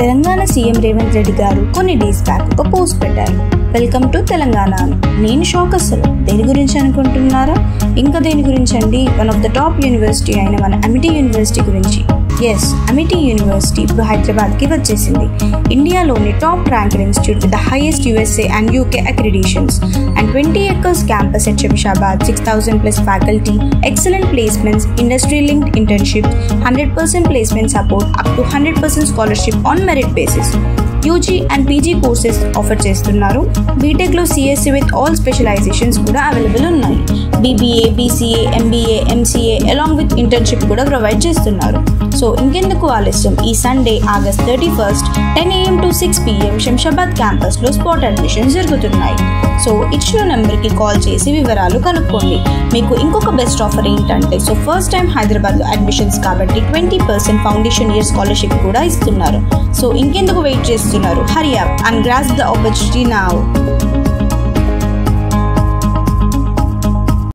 Telangana CM Revanth Reddy గారు కొన్ని days back ఒక పోస్ట్ పెట్టారు. Welcome to Telangana. నేను షాక్ అసలు. దేని గురించి అనుకుంటున్నారా? ఇంకా దేని గురించి అండి? One of the top university అయిన మన అమిటీ యూనివర్సిటీ గురించి. ఎస్, అమిటీ యూనివర్సిటీ ఇప్పుడు హైదరాబాద్కి వచ్చేసింది. ఇండియాలోని top ranked institute with the highest USA and UK accreditations and 20 acres campus at Shamshabad, 6,000+ faculty, excellent placements, industry-linked internships, 100% placement support, up to 100% scholarship on merit basis. UG and PG courses offer చేస్తున్నారు. బీటెక్లో CSE with all specialisations కూడా available ఉన్నాయి. BBA, BCA, MBA, MCA along with internship కూడా provide చేస్తున్నారు. So ఇంకెందుకు ఆలస్యం? ఈ Sunday August 31 10 AM to 6 PM Shamshabad క్యాంపస్లో స్పాట్ అడ్మిషన్స్ జరుగుతున్నాయి. సో ఇచ్చిన నెంబర్కి కాల్ చేసి వివరాలు కనుక్కోండి. మీకు ఇంకొక బెస్ట్ ఆఫర్ ఏంటంటే, సో ఫస్ట్ టైం హైదరాబాద్లో అడ్మిషన్స్ కాబట్టి 20% ఫౌండేషన్ ఇయర్ స్కాలర్షిప్ కూడా ఇస్తున్నారు. సో ఇంకెందుకు వెయిట్ చేస్తున్నారు? Hurry up and grasp the opportunity now.